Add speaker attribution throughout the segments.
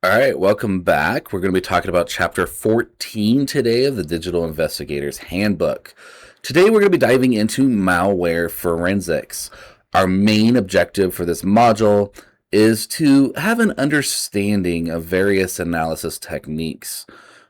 Speaker 1: All right, welcome back. We're going to be talking about Chapter 14 today of the Digital Investigator's Handbook. Today, we're going to be diving into malware forensics. Our main objective for this module is to have an understanding of various analysis techniques.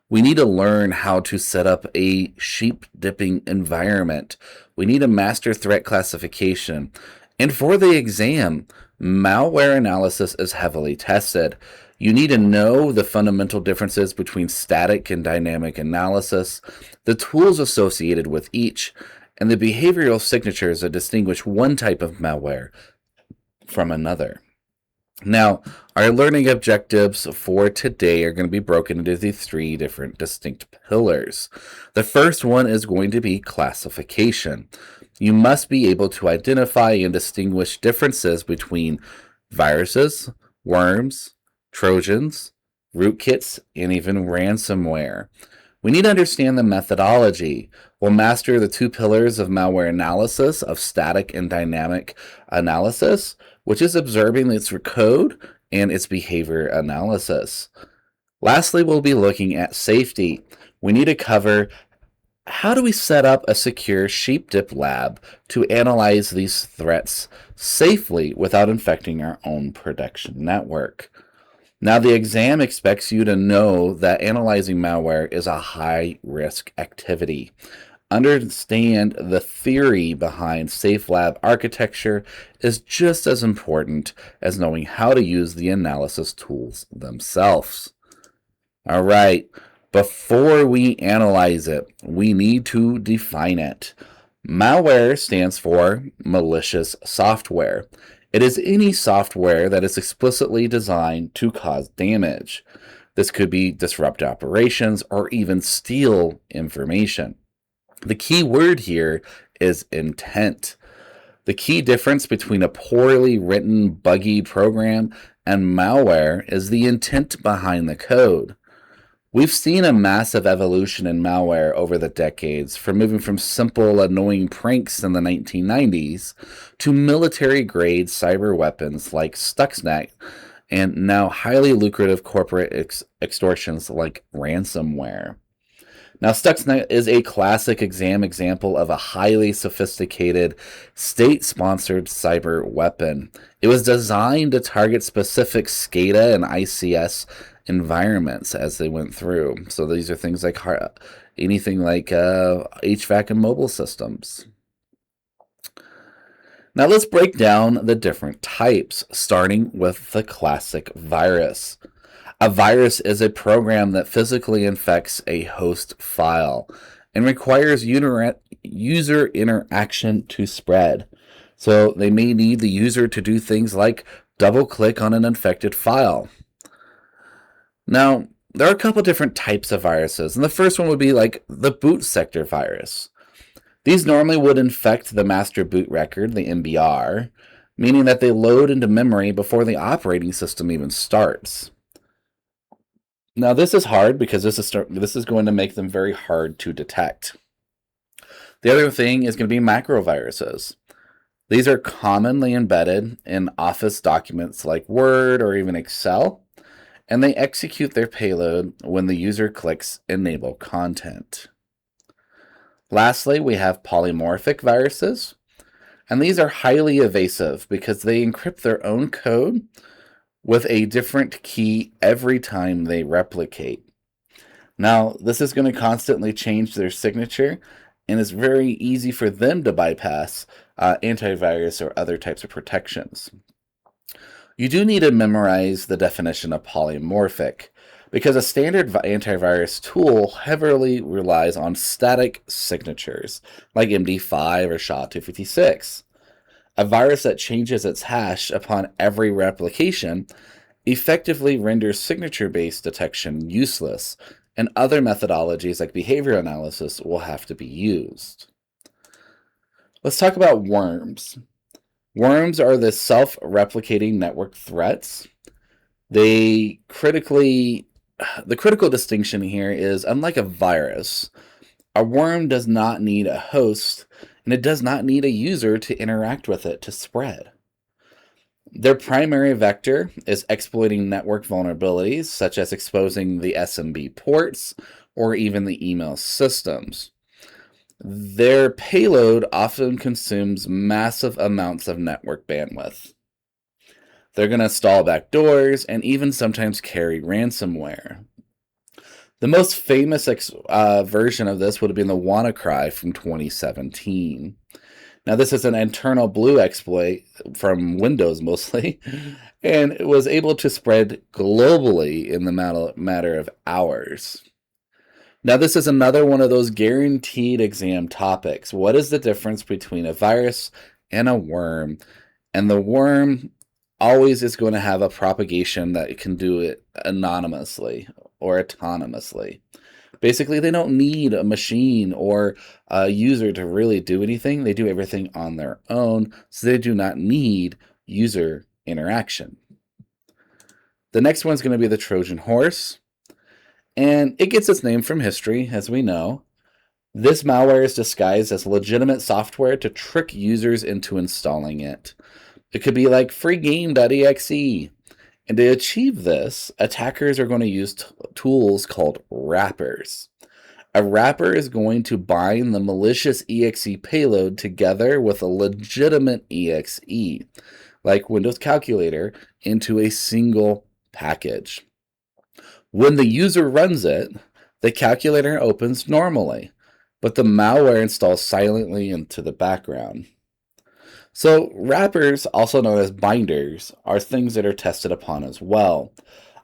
Speaker 1: We need to learn how to set up a sheep dipping environment. We need a master threat classification. And for the exam, malware analysis is heavily tested. You need to know the fundamental differences between static and dynamic analysis, the tools associated with each, and the behavioral signatures that distinguish one type of malware from another. Now, our learning objectives for today are going to be broken into the three different distinct pillars. The first one is going to be classification. You must be able to identify and distinguish differences between viruses, worms, Trojans, rootkits, and even ransomware. We need to understand the methodology. We'll master the two pillars of malware analysis of static and dynamic analysis, which is observing its code and its behavior analysis. Lastly, we'll be looking at safety. We need to cover how do we set up a secure sheep dip lab to analyze these threats safely without infecting our own production network. Now, the exam expects you to know that analyzing malware is a high-risk activity. Understand the theory behind safe lab architecture is just as important as knowing how to use the analysis tools themselves. All right, before we analyze it, we need to define it. Malware stands for malicious software. It is any software that is explicitly designed to cause damage. This could be disrupt operations or even steal information. The key word here is intent. The key difference between a poorly written, buggy program and malware is the intent behind the code. We've seen a massive evolution in malware over the decades, from moving from simple, annoying pranks in the 1990s to military-grade cyber weapons like Stuxnet, and now highly lucrative corporate extortions like ransomware. Now, Stuxnet is a classic example of a highly sophisticated, state-sponsored cyber weapon. It was designed to target specific SCADA and ICS environments as they went through. So these are things like anything like HVAC and mobile systems. Now let's break down the different types, starting with the classic virus. A virus is a program that physically infects a host file and requires user interaction to spread. So they may need the user to do things like double click on an infected file. Now, there are a couple different types of viruses, and the first one would be like the boot sector virus. These normally would infect the master boot record, the MBR, meaning that they load into memory before the operating system even starts. Now, this is hard because this is going to make them very hard to detect. The other thing is going to be macroviruses. These are commonly embedded in Office documents like Word or even Excel, and they execute their payload when the user clicks Enable Content. Lastly, we have polymorphic viruses, and these are highly evasive because they encrypt their own code with a different key every time they replicate. Now, this is going to constantly change their signature, and it's very easy for them to bypass antivirus or other types of protections. You do need to memorize the definition of polymorphic, because a standard antivirus tool heavily relies on static signatures, like MD5 or SHA-256. A virus that changes its hash upon every replication effectively renders signature-based detection useless, and other methodologies like behavior analysis will have to be used. Let's talk about worms. Worms are the self-replicating network threats. The critical distinction here is, unlike a virus, a worm does not need a host, and it does not need a user to interact with it to spread. Their primary vector is exploiting network vulnerabilities, such as exposing the SMB ports or even the email systems. Their payload often consumes massive amounts of network bandwidth. They're going to install backdoors and even sometimes carry ransomware. The most famous version of this would have been the WannaCry from 2017. Now, this is an internal blue exploit from Windows mostly, and it was able to spread globally in the matter of hours. Now, this is another one of those guaranteed exam topics. What is the difference between a virus and a worm? And the worm always is going to have a propagation that it can do it anonymously or autonomously. Basically, they don't need a machine or a user to really do anything. They do everything on their own, so they do not need user interaction. The next one's going to be the Trojan horse, and it gets its name from history, as we know. This malware is disguised as legitimate software to trick users into installing it. It could be like freegame.exe. And to achieve this, attackers are going to use tools called wrappers. A wrapper is going to bind the malicious exe payload together with a legitimate exe, like Windows Calculator, into a single package. When the user runs it, the calculator opens normally, but the malware installs silently into the background. So wrappers, also known as binders, are things that are tested upon as well.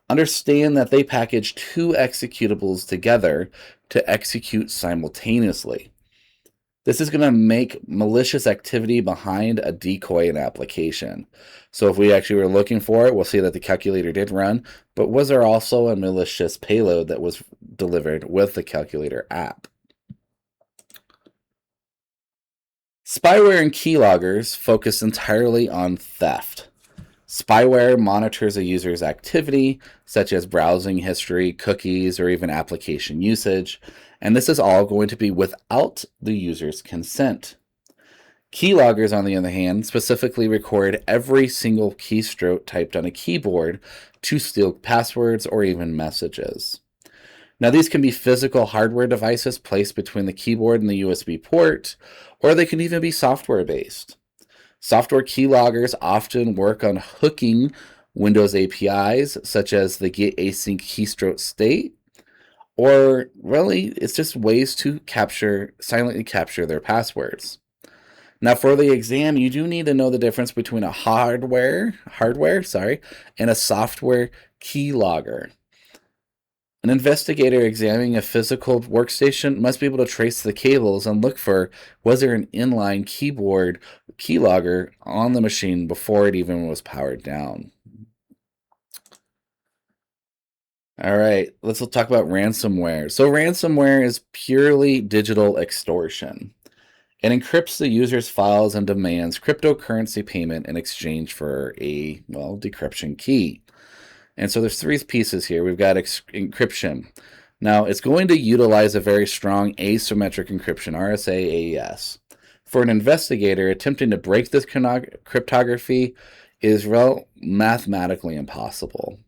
Speaker 1: Understand that they package two executables together to execute simultaneously. This is going to make malicious activity behind a decoy in application. So if we actually were looking for it, we'll see that the calculator did run, but was there also a malicious payload that was delivered with the calculator app? Spyware and keyloggers focus entirely on theft. Spyware monitors a user's activity, such as browsing history, cookies, or even application usage, and this is all going to be without the user's consent. Keyloggers, on the other hand, specifically record every single keystroke typed on a keyboard to steal passwords or even messages. Now, these can be physical hardware devices placed between the keyboard and the USB port, or they can even be software-based. Software keyloggers often work on hooking Windows APIs, such as the get async keystroke state, or really, it's just ways to silently capture their passwords. Now, for the exam, you do need to know the difference between a hardware, and a software keylogger. An investigator examining a physical workstation must be able to trace the cables and look for, was there an inline keyboard keylogger on the machine before it even was powered down. All right, let's talk about ransomware. So ransomware is purely digital extortion. It encrypts the user's files and demands cryptocurrency payment in exchange for a, decryption key. And so there's three pieces here. We've got encryption. Now, it's going to utilize a very strong asymmetric encryption, RSA AES. For an investigator, attempting to break this cryptography is mathematically impossible.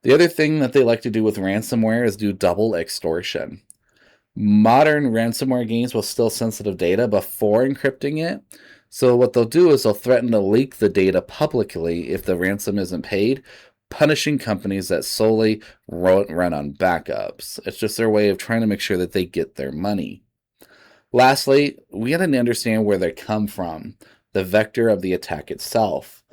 Speaker 1: The other thing that they like to do with ransomware is do double extortion. Modern ransomware gains will steal sensitive data before encrypting it. So what they'll do is they'll threaten to leak the data publicly if the ransom isn't paid, punishing companies that solely run on backups. It's just their way of trying to make sure that they get their money. Lastly, we got to understand where they come from, the vector of the attack itself.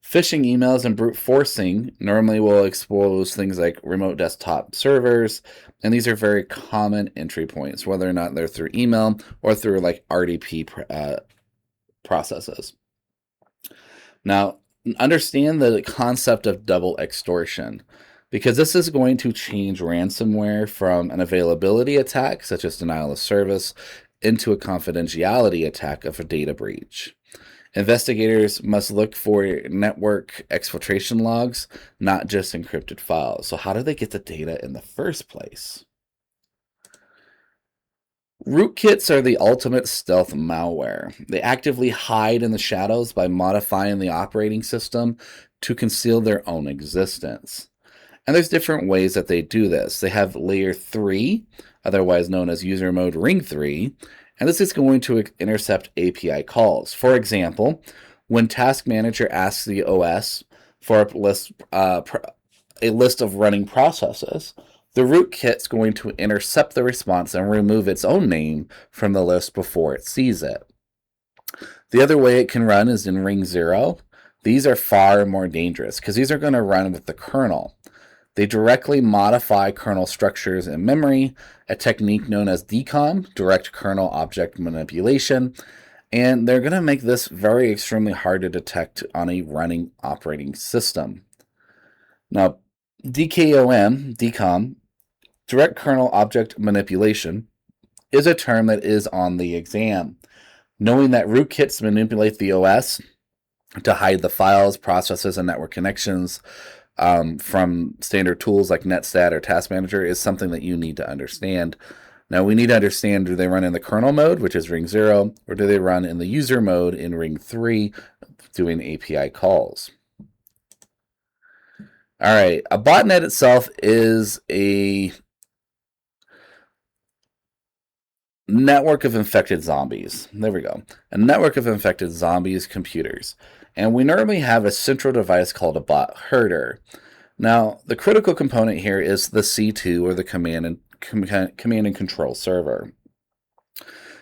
Speaker 1: Phishing emails and brute forcing normally will expose things like remote desktop servers, and these are very common entry points, whether or not they're through email or through like RDP processes. Now, understand the concept of double extortion, because this is going to change ransomware from an availability attack, such as denial of service, into a confidentiality attack of a data breach. Investigators must look for network exfiltration logs, not just encrypted files. So how do they get the data in the first place? Rootkits are the ultimate stealth malware. They actively hide in the shadows by modifying the operating system to conceal their own existence. And there's different ways that they do this. They have layer 3, otherwise known as user mode ring 3, and this is going to intercept API calls. For example, when Task Manager asks the OS for a list of running processes, the rootkit's going to intercept the response and remove its own name from the list before it sees it. The other way it can run is in ring 0. These are far more dangerous because these are going to run with the kernel. They directly modify kernel structures in memory, a technique known as DCOM, direct kernel object manipulation, and they're going to make this very extremely hard to detect on a running operating system. Now, DCOM, direct kernel object manipulation, is a term that is on the exam. Knowing that rootkits manipulate the OS to hide the files, processes, and network connections from standard tools like Netstat or Task Manager is something that you need to understand. Now, we need to understand, do they run in the kernel mode, which is ring 0, or do they run in the user mode in ring 3, doing API calls? All right, a botnet itself is a network of infected zombies. There we go. A network of infected zombies computers. And we normally have a central device called a bot herder. Now, the critical component here is the C2, or the command and control server.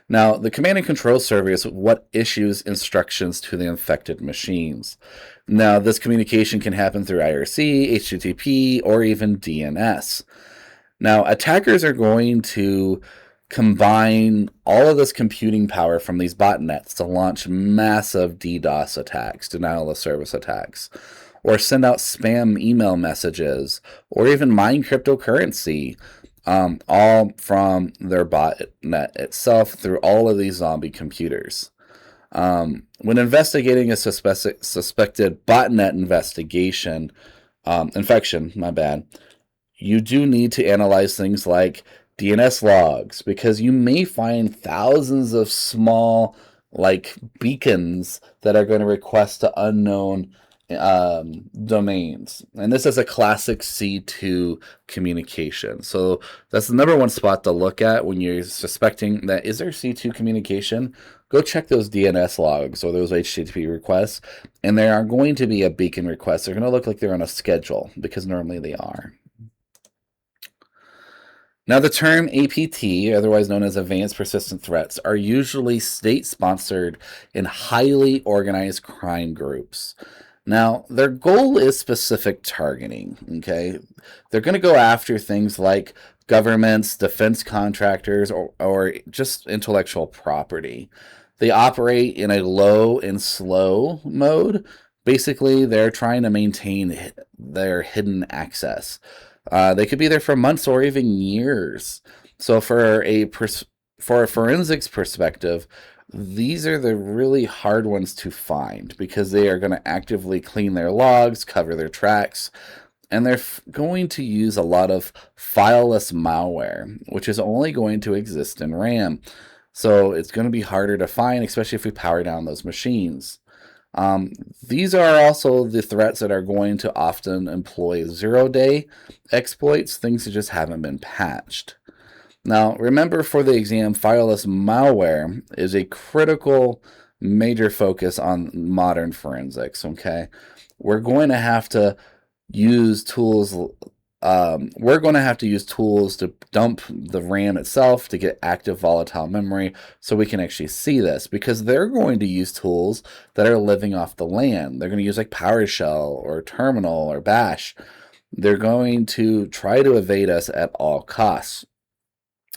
Speaker 1: Now, the command and control server is what issues instructions to the infected machines. Now, this communication can happen through IRC, HTTP, or even DNS. Now, attackers are going to combine all of this computing power from these botnets to launch massive DDoS attacks, denial of service attacks, or send out spam email messages, or even mine cryptocurrency, all from their botnet itself through all of these zombie computers. When investigating a suspected botnet infection, you do need to analyze things like DNS logs, because you may find thousands of small beacons that are going to request to unknown domains. And this is a classic C2 communication. So that's the number one spot to look at when you're suspecting that is there C2 communication. Go check those DNS logs or those HTTP requests, and there are going to be a beacon request. They're going to look like they're on a schedule, because normally they are. Now, the term APT, otherwise known as Advanced Persistent Threats, are usually state-sponsored and highly organized crime groups. Now, their goal is specific targeting, okay? They're going to go after things like governments, defense contractors, or just intellectual property. They operate in a low and slow mode. Basically, they're trying to maintain their hidden access. They could be there for months or even years. So for a forensics perspective, these are the really hard ones to find, because they are going to actively clean their logs, cover their tracks, and they're going to use a lot of fileless malware, which is only going to exist in RAM. So it's going to be harder to find, especially if we power down those machines. These are also the threats that are going to often employ zero-day exploits, things that just haven't been patched. Now, remember, for the exam, fileless malware is a critical major focus on modern forensics, okay? We're going to have to use tools to dump the RAM itself to get active volatile memory so we can actually see this, because they're going to use tools that are living off the land. They're going to use like PowerShell or Terminal or Bash. They're going to try to evade us at all costs.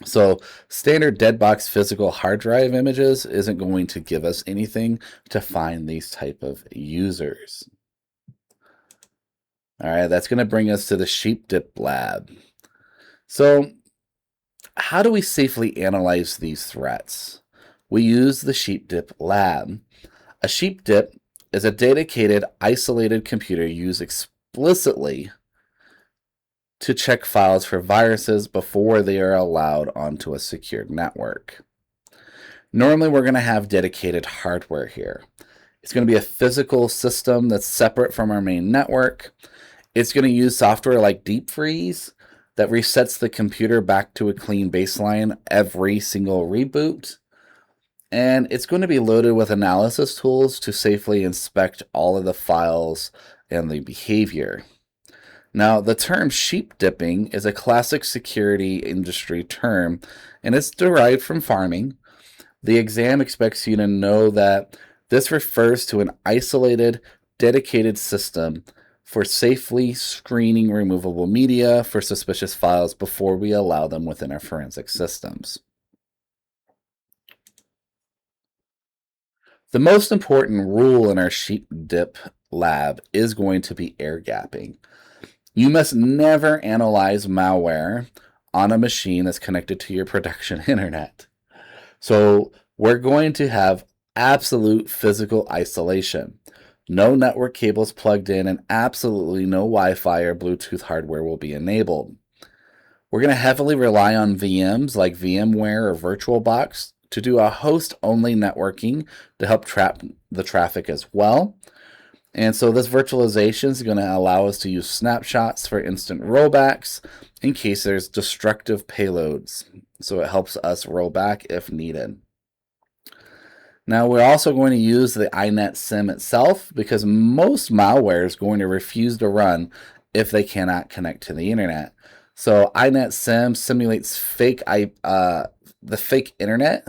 Speaker 1: So standard deadbox physical hard drive images isn't going to give us anything to find these type of users. All right, that's going to bring us to the sheep dip lab. So how do we safely analyze these threats? We use the sheep dip lab. A sheep dip is a dedicated, isolated computer used explicitly to check files for viruses before they are allowed onto a secured network. Normally, we're going to have dedicated hardware here. It's going to be a physical system that's separate from our main network. It's going to use software like Deep Freeze that resets the computer back to a clean baseline every single reboot. And it's going to be loaded with analysis tools to safely inspect all of the files and the behavior. Now, the term sheep dipping is a classic security industry term, and it's derived from farming. The exam expects you to know that this refers to an isolated, dedicated system for safely screening removable media for suspicious files before we allow them within our forensic systems. The most important rule in our sheep dip lab is going to be air gapping. You must never analyze malware on a machine that's connected to your production internet. So we're going to have absolute physical isolation. No network cables plugged in, and absolutely no Wi-Fi or Bluetooth hardware will be enabled. We're going to heavily rely on VMs like VMware or VirtualBox to do a host-only networking to help trap the traffic as well. And so this virtualization is going to allow us to use snapshots for instant rollbacks in case there's destructive payloads. So it helps us roll back if needed. Now we're also going to use the iNet SIM itself because most malware is going to refuse to run if they cannot connect to the internet. So iNet SIM simulates the fake internet,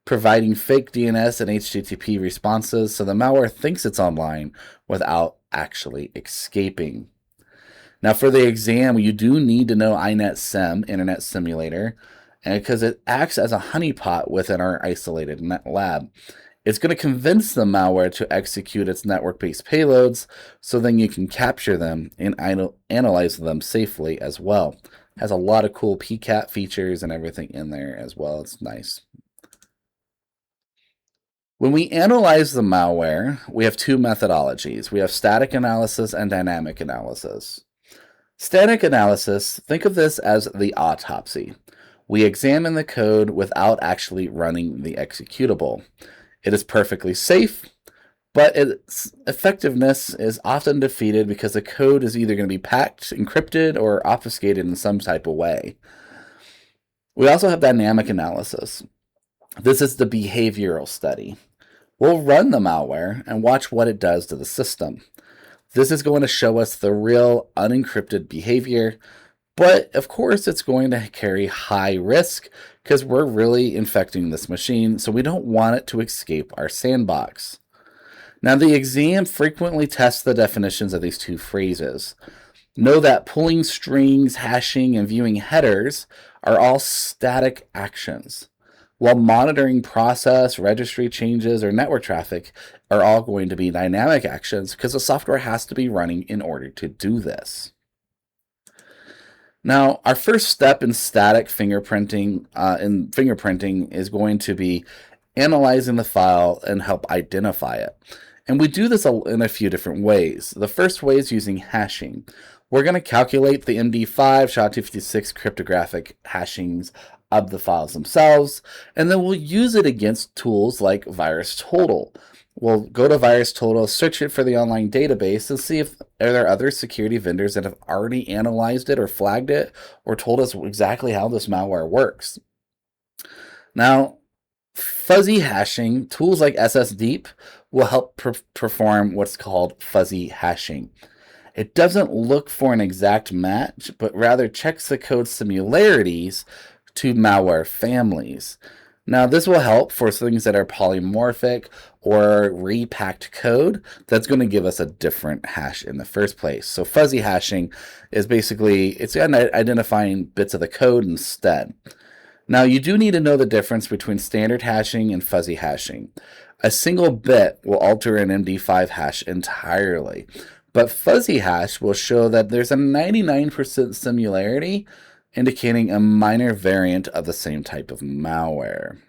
Speaker 1: providing fake DNS and HTTP responses so the malware thinks it's online without actually escaping. Now for the exam, you do need to know iNet SIM, Internet Simulator, because it acts as a honeypot within our isolated net lab. It's going to convince the malware to execute its network-based payloads so then you can capture them and analyze them safely as well. It has a lot of cool PCAP features and everything in there as well. It's nice. When we analyze the malware, we have two methodologies. We have static analysis and dynamic analysis. Static analysis, think of this as the autopsy. We examine the code without actually running the executable. It is perfectly safe, but its effectiveness is often defeated because the code is either going to be packed, encrypted, or obfuscated in some type of way. We also have dynamic analysis. This is the behavioral study. We'll run the malware and watch what it does to the system. This is going to show us the real unencrypted behavior, but of course it's going to carry high risk because we're really infecting this machine, so we don't want it to escape our sandbox. Now the exam frequently tests the definitions of these two phrases. Know that pulling strings, hashing, and viewing headers are all static actions, while monitoring process, registry changes, or network traffic are all going to be dynamic actions because the software has to be running in order to do this. Now, our first step in static fingerprinting is going to be analyzing the file and help identify it. And we do this in a few different ways. The first way is using hashing. We're going to calculate the MD5 SHA-256 cryptographic hashings of the files themselves, and then we'll use it against tools like VirusTotal. We'll go to VirusTotal, search it for the online database, and see if there are other security vendors that have already analyzed it or flagged it or told us exactly how this malware works. Now, fuzzy hashing, tools like SSDeep will help perform what's called fuzzy hashing. It doesn't look for an exact match, but rather checks the code similarities to malware families. Now, this will help for things that are polymorphic or repacked code that's going to give us a different hash in the first place. So fuzzy hashing is basically, it's identifying bits of the code instead. Now, you do need to know the difference between standard hashing and fuzzy hashing. A single bit will alter an MD5 hash entirely, but fuzzy hash will show that there's a 99% similarity, indicating a minor variant of the same type of malware.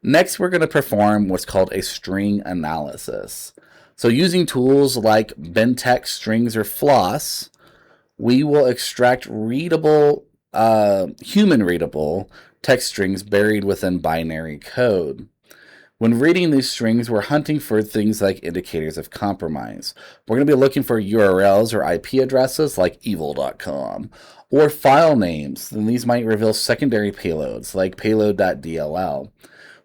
Speaker 1: Next, we're going to perform what's called a string analysis. So using tools like Bentext Strings or Floss, we will extract readable, human readable text strings buried within binary code. When reading these strings, we're hunting for things like indicators of compromise. We're going to be looking for URLs or IP addresses like evil.com, or file names, and these might reveal secondary payloads like payload.dll.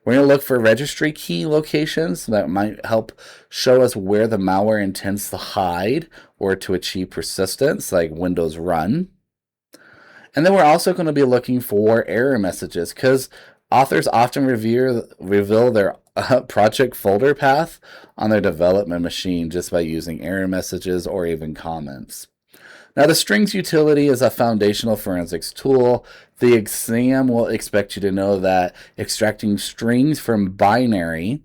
Speaker 1: We're going to look for registry key locations that might help show us where the malware intends to hide or to achieve persistence, like Windows Run. And then we're also going to be looking for error messages, because authors often reveal their project folder path on their development machine just by using error messages or even comments. Now, the strings utility is a foundational forensics tool. The exam will expect you to know that extracting strings from binary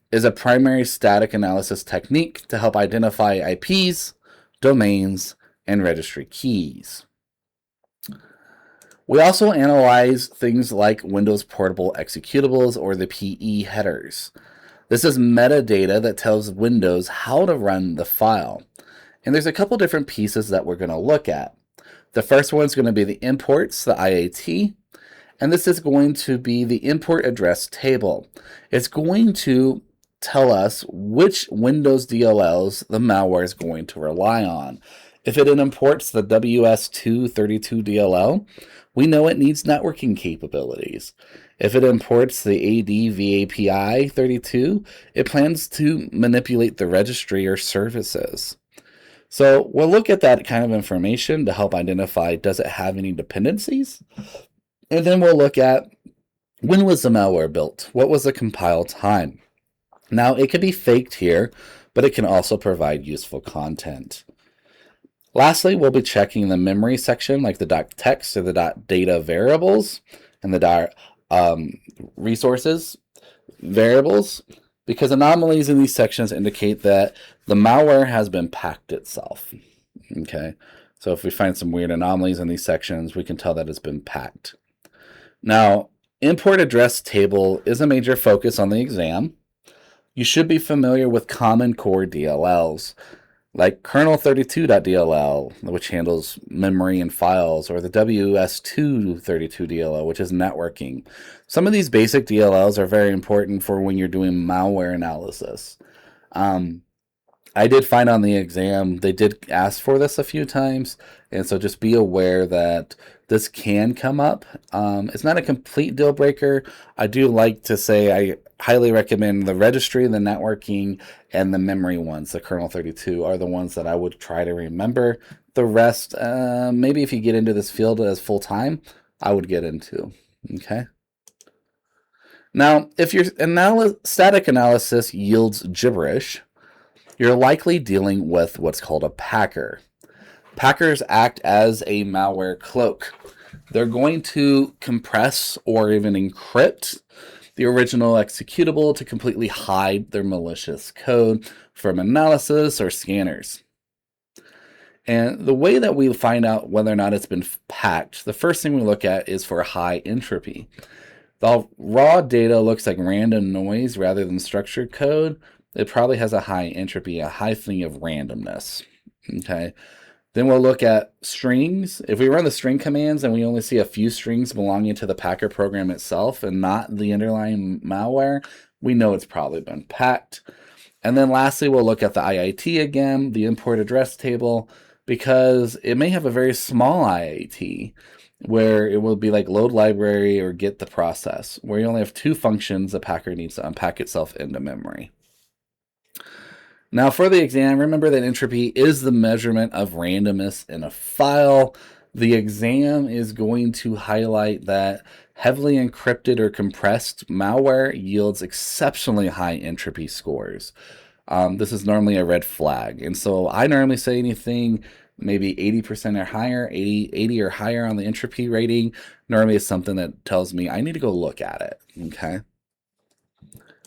Speaker 1: is a primary static analysis technique to help identify IPs, domains, and registry keys. We also analyze things like Windows Portable Executables, or the PE headers. This is metadata that tells Windows how to run the file. And there's a couple different pieces that we're going to look at. The first one is going to be the imports, the IAT, and this is going to be the import address table. It's going to tell us which Windows DLLs the malware is going to rely on. If it imports the WS232 DLL, we know it needs networking capabilities. If it imports the ADVAPI32, it plans to manipulate the registry or services. So we'll look at that kind of information to help identify, does it have any dependencies? And then we'll look at, when was the malware built? What was the compile time? Now, it could be faked here, but it can also provide useful content. Lastly, we'll be checking the memory section, like the .text or the .data variables and the resources variables, because anomalies in these sections indicate that the malware has been packed itself. Okay, so if we find some weird anomalies in these sections, we can tell that it's been packed. Now, import address table is a major focus on the exam. You should be familiar with common core DLLs, like kernel32.dll, which handles memory and files, or the WS232 DLL, which is networking. Some of these basic DLLs are very important for when you're doing malware analysis. I did find on the exam, they did ask for this a few times, and so just be aware that this can come up. It's not a complete deal breaker. I do like to say I highly recommend the registry, the networking, and the memory ones. The kernel32 are the ones that I would try to remember. The rest, maybe if you get into this field as full-time, I would get into. Okay. Now, if your static analysis yields gibberish, you're likely dealing with what's called a packer. Packers act as a malware cloak. They're going to compress or even encrypt the original executable to completely hide their malicious code from analysis or scanners. And the way that we find out whether or not it's been packed, the first thing we look at is for high entropy. The raw data looks like random noise rather than structured code. It probably has a high entropy, a high thing of randomness. Okay. Then we'll look at strings. If we run the string commands and we only see a few strings belonging to the packer program itself and not the underlying malware, we know it's probably been packed. And then lastly, we'll look at the IIT again, the import address table, because it may have a very small IIT where it will be like load library or get the process, where you only have two functions the packer needs to unpack itself into memory. Now for the exam, remember that entropy is the measurement of randomness in a file. The exam is going to highlight that heavily encrypted or compressed malware yields exceptionally high entropy scores. This is normally a red flag. And so I normally say anything maybe 80% or higher, 80 or higher on the entropy rating, normally is something that tells me I need to go look at it. Okay.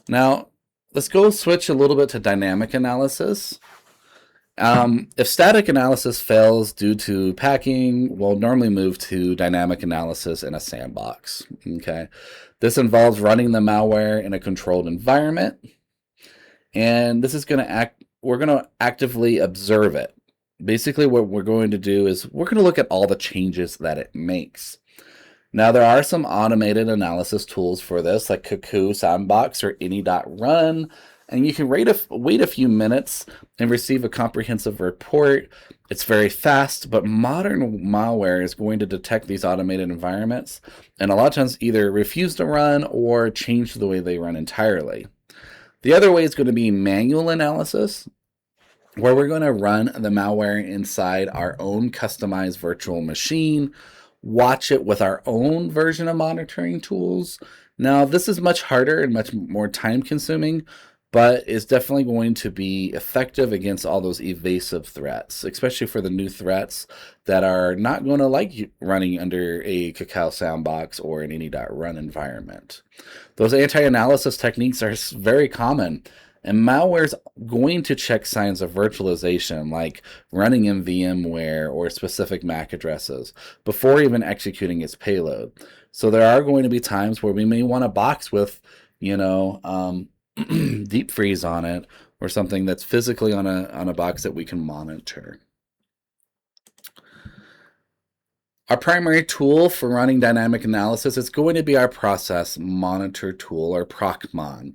Speaker 1: Now, let's go switch a little bit to dynamic analysis. If static analysis fails due to packing, we'll normally move to dynamic analysis in a sandbox. Okay, this involves running the malware in a controlled environment, and this is going to we're going to actively observe it. Basically, what we're going to do is we're going to look at all the changes that it makes. Now, there are some automated analysis tools for this, like Cuckoo, Sandbox, or any.run, and you can wait a few minutes and receive a comprehensive report. It's very fast, but modern malware is going to detect these automated environments and a lot of times either refuse to run or change the way they run entirely. The other way is going to be manual analysis, where we're going to run the malware inside our own customized virtual machine, watch it with our own version of monitoring tools. Now, this is much harder and much more time consuming, but is definitely going to be effective against all those evasive threats, especially for the new threats that are not going to like running under a Cacao sandbox or an any.run environment. Those anti-analysis techniques are very common, and malware is going to check signs of virtualization, like running in VMware or specific MAC addresses, before even executing its payload. So there are going to be times where we may want a box with, deep freeze on it, or something that's physically on a box that we can monitor. Our primary tool for running dynamic analysis is going to be our process monitor tool, or procmon.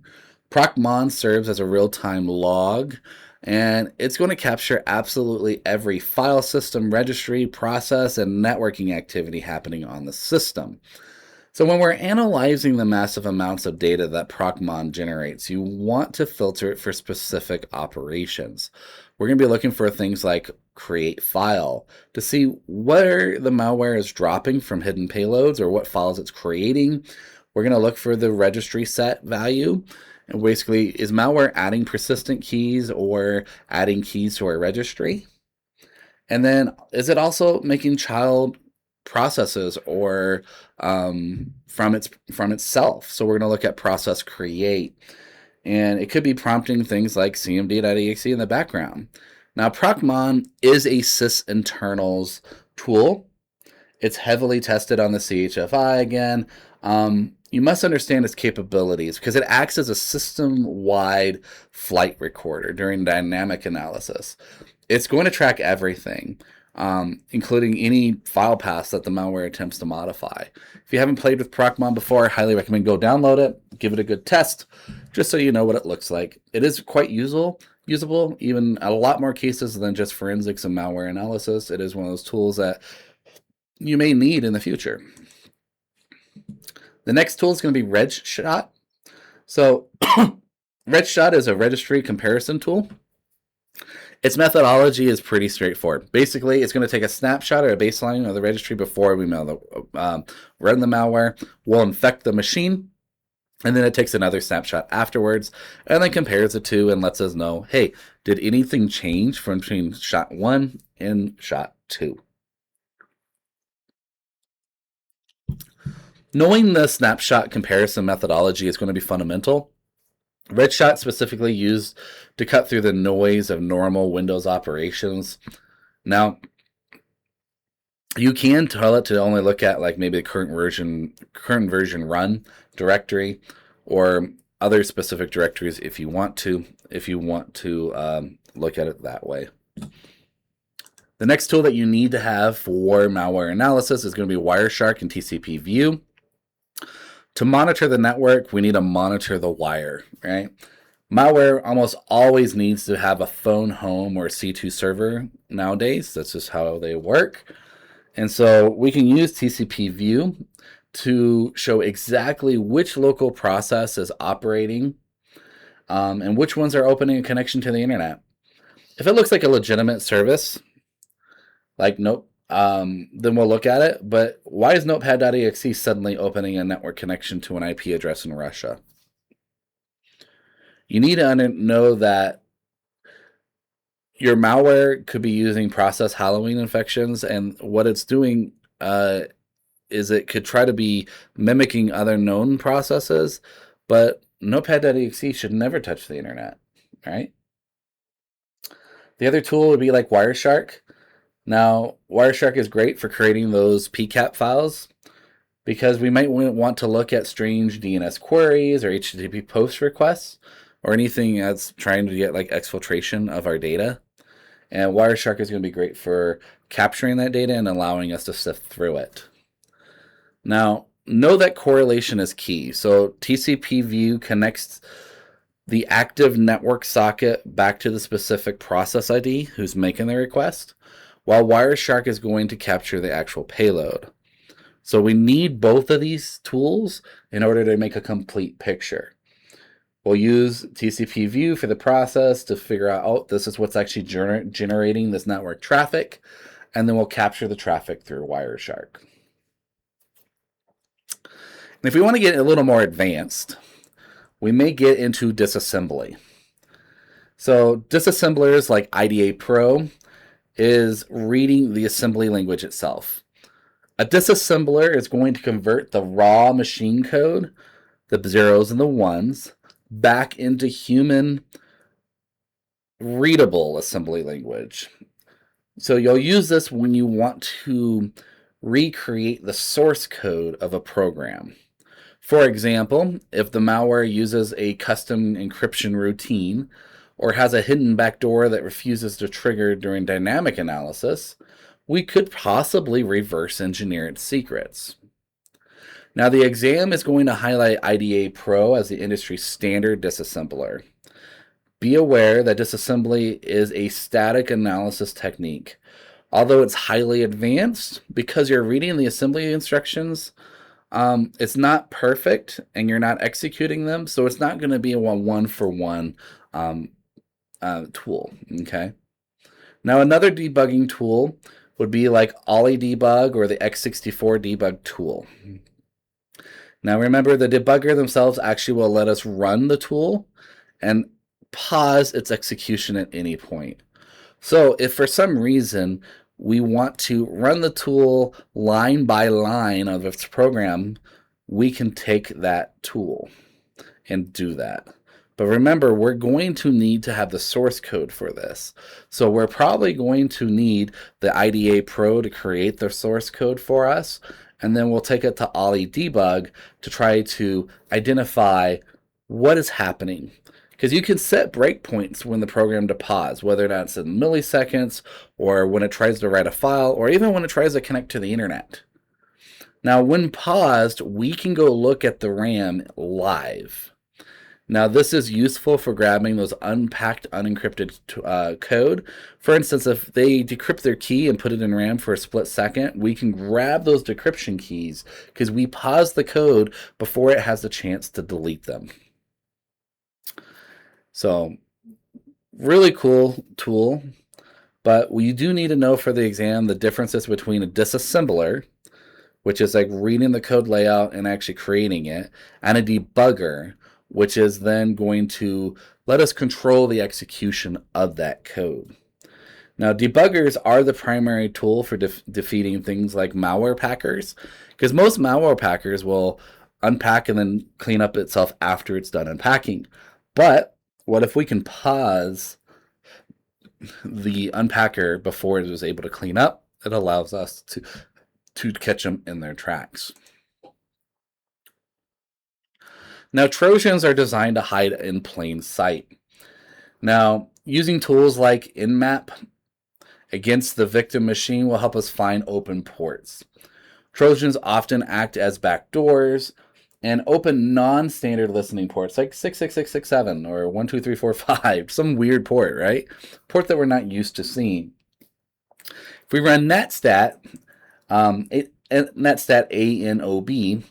Speaker 1: Procmon serves as a real-time log, and it's going to capture absolutely every file system, registry, process, and networking activity happening on the system. So when we're analyzing the massive amounts of data that procmon generates, you want to filter it for specific operations. We're going to be looking for things like create file to see where the malware is dropping from hidden payloads or what files it's creating. We're going to look for the registry set value. And basically, is malware adding persistent keys or adding keys to our registry? And then, is it also making child processes or from itself? So we're going to look at process create, and it could be prompting things like cmd.exe in the background. Now, procmon is a sysinternals tool. It's heavily tested on the CHFI again. You must understand its capabilities because it acts as a system-wide flight recorder during dynamic analysis. It's going to track everything, including any file paths that the malware attempts to modify. If you haven't played with procmon before, I highly recommend go download it, give it a good test, just so you know what it looks like. It is quite usable, even a lot more cases than just forensics and malware analysis. It is one of those tools that you may need in the future. The next tool is going to be Redshot. So Redshot is a registry comparison tool. Its methodology is pretty straightforward. Basically, it's going to take a snapshot or a baseline of the registry before we run the malware. We'll infect the machine, and then it takes another snapshot afterwards, and then compares the two and lets us know, hey, did anything change from between shot 1 and shot 2? Knowing the snapshot comparison methodology is going to be fundamental. Redshot specifically used to cut through the noise of normal Windows operations. Now, you can tell it to only look at like maybe the current version run directory or other specific directories if you want to look at it that way. The next tool that you need to have for malware analysis is going to be Wireshark and TCP View. To monitor the network, we need to monitor the wire, right? Malware almost always needs to have a phone home or a C2 server nowadays. That's just how they work. And so we can use TCP View to show exactly which local process is operating and which ones are opening a connection to the internet. If it looks like a legitimate service, like nope, then we'll look at it. But why is notepad.exe suddenly opening a network connection to an IP address in Russia? You need to know that your malware could be using process Halloween infections, and what it's doing is it could try to be mimicking other known processes, but notepad.exe should never touch the internet, right? The other tool would be like Wireshark. Now, Wireshark is great for creating those PCAP files because we might want to look at strange DNS queries or HTTP post requests or anything that's trying to get like exfiltration of our data. And Wireshark is going to be great for capturing that data and allowing us to sift through it. Now, know that correlation is key. So TCP view connects the active network socket back to the specific process ID who's making the request, while Wireshark is going to capture the actual payload. So we need both of these tools in order to make a complete picture. We'll use TCP view for the process to figure out, oh, this is what's actually generating this network traffic, and then we'll capture the traffic through Wireshark. And if we want to get a little more advanced, we may get into disassembly. So disassemblers like IDA Pro is reading the assembly language itself. A disassembler is going to convert the raw machine code, the zeros and the ones, back into human readable assembly language. So you'll use this when you want to recreate the source code of a program. For example, if the malware uses a custom encryption routine or has a hidden backdoor that refuses to trigger during dynamic analysis, we could possibly reverse engineer its secrets. Now, the exam is going to highlight IDA Pro as the industry standard disassembler. Be aware that disassembly is a static analysis technique. Although it's highly advanced, because you're reading the assembly instructions, it's not perfect and you're not executing them, so it's not going to be a one-for-one tool. Okay. Now, another debugging tool would be like Ollie Debug or the x64 debug tool. Now, remember, the debugger themselves actually will let us run the tool and pause its execution at any point. So if for some reason we want to run the tool line by line of its program, we can take that tool and do that. But remember, we're going to need to have the source code for this. So we're probably going to need the IDA Pro to create the source code for us, and then we'll take it to Ollie Debug to try to identify what is happening. Because you can set breakpoints when the program to pause, whether or not it's in milliseconds, or when it tries to write a file, or even when it tries to connect to the internet. Now, when paused, we can go look at the RAM live. Now, this is useful for grabbing those unpacked, unencrypted code. For instance, if they decrypt their key and put it in RAM for a split second, we can grab those decryption keys because we pause the code before it has the chance to delete them. So, really cool tool, but we do need to know for the exam the differences between a disassembler, which is like reading the code layout and actually creating it, and a debugger, which is then going to let us control the execution of that code. Now, debuggers are the primary tool for defeating things like malware packers, because most malware packers will unpack and then clean up itself after it's done unpacking. But what if we can pause the unpacker before it is able to clean up? It allows us to catch them in their tracks. Now, Trojans are designed to hide in plain sight. Now, using tools like Nmap against the victim machine will help us find open ports. Trojans often act as backdoors and open non-standard listening ports like 66667 or 12345, some weird port, right? Port that we're not used to seeing. If we run netstat, netstat ANOB,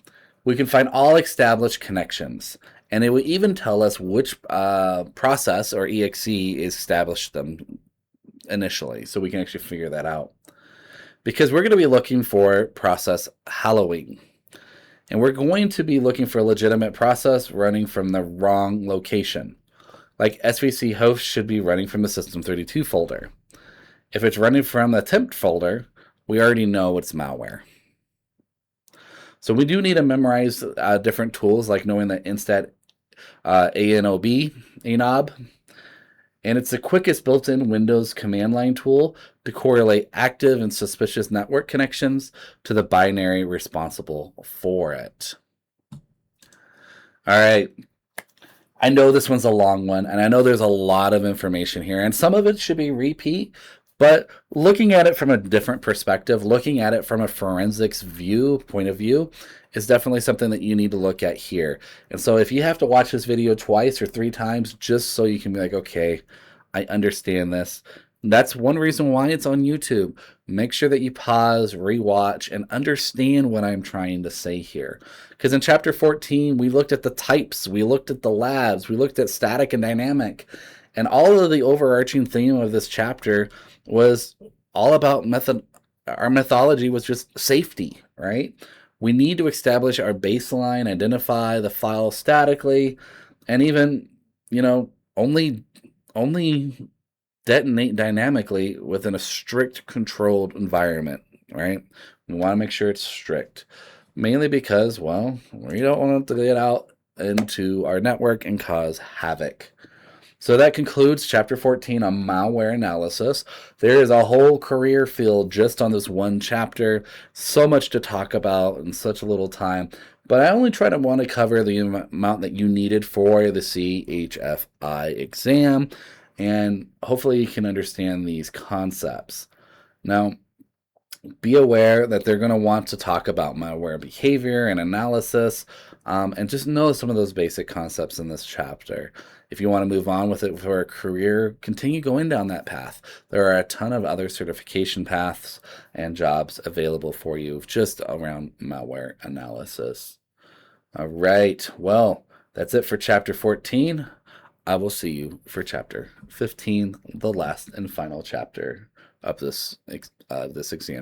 Speaker 1: we can find all established connections, and it will even tell us which process or EXE established them initially, so we can actually figure that out. Because we're going to be looking for process hallowing. And we're going to be looking for a legitimate process running from the wrong location. Like SVC host should be running from the system32 folder. If it's running from the temp folder, we already know it's malware. So we do need to memorize different tools, like knowing the instat ANOB, and it's the quickest built-in Windows command line tool to correlate active and suspicious network connections to the binary responsible for it. All right. I know this one's a long one, and I know there's a lot of information here, and some of it should be repeat, but looking at it from a different perspective, looking at it from a forensics point of view, is definitely something that you need to look at here. And so if you have to watch this video twice or three times just so you can be like, okay, I understand this, that's one reason why it's on YouTube. Make sure that you pause, rewatch, and understand what I'm trying to say here. Because in chapter 14, we looked at the types, we looked at the labs, we looked at static and dynamic, and all of the overarching theme of this chapter was all about method. Our methodology was just safety, right? We need to establish our baseline, identify the file statically, and even, only detonate dynamically within a strict controlled environment, right? We want to make sure it's strict, mainly because, well, we don't want it to get out into our network and cause havoc. So that concludes chapter 14 on malware analysis. There is a whole career field just on this one chapter. So much to talk about in such a little time. But I only try to want to cover the amount that you needed for the CHFI exam. And hopefully you can understand these concepts. Now, be aware that they're going to want to talk about malware behavior and analysis, and just know some of those basic concepts in this chapter. If you want to move on with it for a career, continue going down that path. There are a ton of other certification paths and jobs available for you just around malware analysis. All right, well, that's it for chapter 14. I will see you for chapter 15, the last and final chapter of this exam.